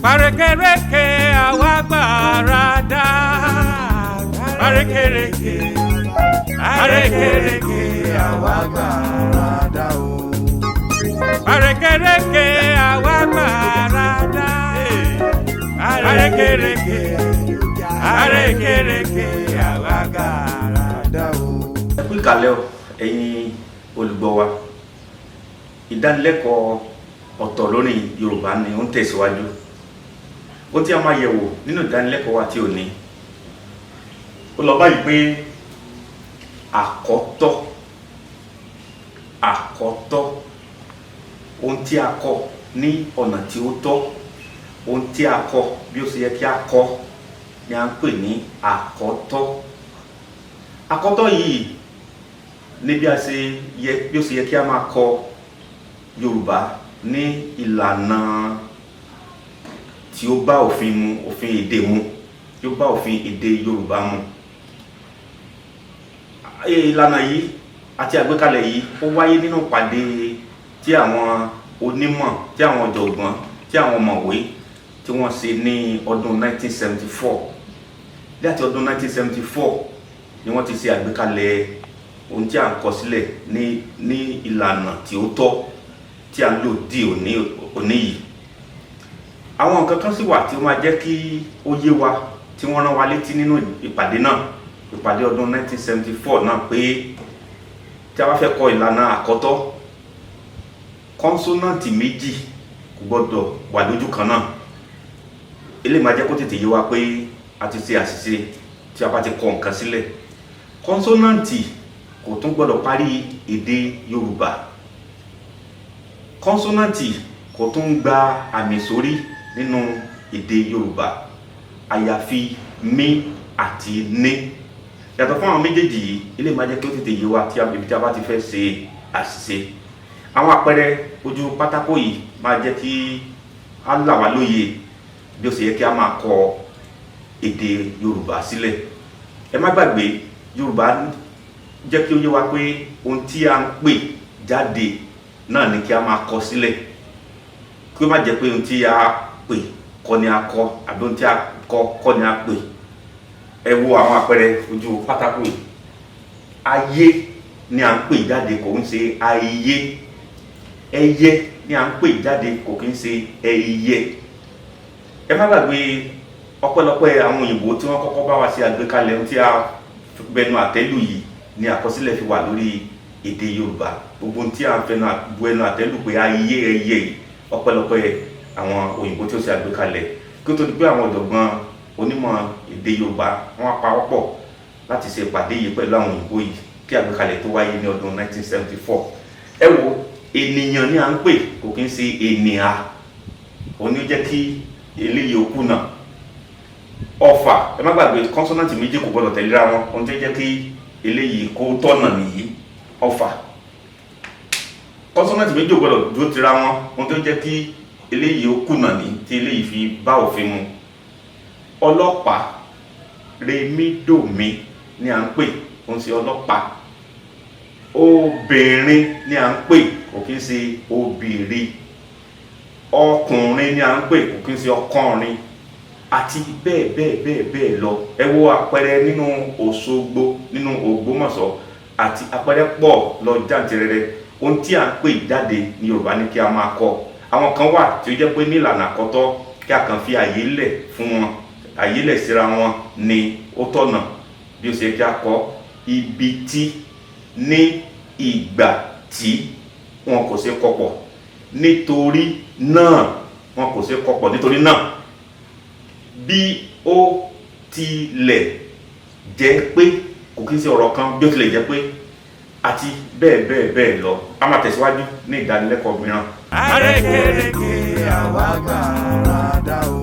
Arékèrèké àwa gbàràdà. Arékèrèké, arékèrèké àwa gbàràdà o. Arékèrèké àwa gbàràdà. Arékèrèké, arékèrèké àwa gbàràdà o. Ẹ kú ìkàlẹ̀ o, ẹ̀yin olùgbọ́ wa. Ìdánilẹ́kọ̀ọ́ ọ̀tọ̀ lórí Yorùbá ni ó ń tẹ̀síwájú. Ó tí a máa yẹ̀wò nínú ìdánilẹ́kọ̀ọ́ wa tí ò ní. Ó lọ báyìí pé àkọ́tọ̀ ohun tí a kọ ní ọ̀nà tí ó tọ́, ohun tí a kọ bí ó ṣe yẹ kí a kọ ni a ń pè ní àkọ́tọ̀. Àkọ́tọ̀ yìí ní bí ó ṣe yẹ kí a máa kọ Yorùbá ní ìlànà tí ó bá òfin mu, òfin èdè mu, tí ó bá òfin èdè Yorùbá mu. Ìlànà yìí àti àgbékalẹ̀ yìí ó wáyé nínú ìpàdé tí àwọn onímọ̀, tí àwọn ọ̀jọ̀gbọ́n, tí àwọn ọ̀mọ̀wé tí wọ́n ṣe ní ọdún 1974. Láti ọdún 1974 ni wọ́n ti ṣe àgbékalẹ̀ ohun tí a ń kọ sílẹ̀ ní ìlànà tí ó tọ́ tí a ń lò di òní yìí. Àwọn nǹkan kan sì wà tí ó máa jẹ́ kí ó yé wa, tí wọ́n rán wa létí nínú ìpàdé náà, ìpàdé ọdún 1974 náà, pé tí a bá fẹ́ kọ ìlànà àkọ́tọ̀, kọ́nsọ́nàntì méjì kò gbọ́dọ̀ wà lójú kan náà. Eléyìí máa jẹ́ kó tètè yé wa pé a ti ṣe àṣìṣe tí a bá ti kọ nǹkan sílẹ̀. Kọ́nsọ́nàntì kò tún gbọ́dọ̀ parí èdè Yorùbá. Kọ́nsọ́nàntì kò tún gba àmì sórí nínú èdè Yorùbá, àyàfi mí àti ní. Yàtọ̀ fún àwọn méjèèjì yìí, eléyìí máa jẹ́ kí ó tètè yé wa tí a bá ti fẹ́ ṣe àṣìṣe. Àwọn àpẹẹrẹ ojú pátákó yìí máa jẹ́ kí á là wá lóye bí ó ṣe yẹ kí a máa kọ èdè Yorùbá sílẹ̀. Ẹ má gbàgbé, Yorùbá jẹ́ kí ó yé wa pé ohun tí a ń pè jáde náà ni kí a máa kọ sílẹ̀, kí ó má jẹ́ pé ohun tí a pè kọ́ ni a kọ, àbí ohun tí a kọ kọ́ ni a pè. Ẹ wo àwọn àpẹẹrẹ ojú pátákó yìí. Ayé ni à ń pè jáde, kò ń ṣe ayé. Ẹyẹ ni à ń pè jáde, kò kí ń ṣe ẹyẹ. Ẹ má gbàgbé, ọpẹ́lọpẹ́ àwọn òyìnbó tí wọ́n kọ́kọ́ bá wa ṣe àgbékalẹ̀ ohun tí a bẹnu àtẹ́lù yìí ni àkọsílẹ̀ fi wà lórí èdè Yorùbá. Gbogbo ohun tí a bu ẹnu àtẹ́lù pé ayé, ẹyẹ yìí, ọpẹ́lọpẹ́ àwọn òyìnbó tí ó ṣe àgbékalẹ̀. Kí ó tó di pé àwọn ọ̀jọ̀gbọ́n onímọ̀ èdè Yorùbá wọ́n pawọ́pọ̀ láti ṣe ìpàdé yìí pẹ̀lú àwọn òyìnbó yìí kí àgbékalẹ̀ tó wáyé ní ọdún 1974. Ẹ wo, ènìyàn ni à ń pè, kò kí ń ṣe ènìyàn. Òun ni ó jẹ́ kí eléyìí ó kùnà. Ọfà, ẹ má gbàgbé, kọ́nsọ́nàntì méjì kò gbọdọ̀ tẹ̀léra wọn. Ohun tó jẹ́ kí eléyìí kó tọ̀nà nìyí, ọfà. Kọ́nsọ́nàntì méjì kò gbọdọ̀ dúró tira wọn. Ohun tó jẹ́ kí eléyìí ó kùnà ní, tí eléyìí fi bá òfin mu. Ọlọ́pàá, rèmídòmí ni à ń pè, kò ń ṣe ọlọ́pàá. Obìnrin ni à ń pè, kò kí ń ṣe obìnrin. Ọkùnrin ni à ń pè, kò kí ń ṣe ọkùnrin. Àti bẹ́ẹ̀ lọ. Ẹ wo àpẹẹrẹ nínú Òṣogbo, nínú Ògbómọ̀ṣọ́, àti àpẹẹrẹ pọ̀ lọ jàǹtìrẹrẹ. Ohun tí à ń pè jáde ní Yorùbá ni kí a máa kọ. Àwọn kan wà tí ó jẹ́ pé nílànà àkọ́tọ̀ kí a kàn fi àyè lẹ̀ fún wọn, àyè lẹ̀ síra wọn ni ó tọ̀nà bí ó ṣe kí a kọ. Ibi tí, ní, ìgbà tí, wọn kò ṣe kọpọ̀. Nítorí náà, wọn kò ṣe kọpọ̀. Nítorí náà, bí ó tilẹ̀ jẹ́ pé, kò kí ń ṣe ọ̀rọ̀ kan, bí ó tilẹ̀ jẹ́ pé, àti bẹ́ẹ̀ lọ. A máa tẹ̀síwájú ní ìdánilẹ́kọ̀ọ́ mìíràn. Arékèrèké àwa gbàràdà o.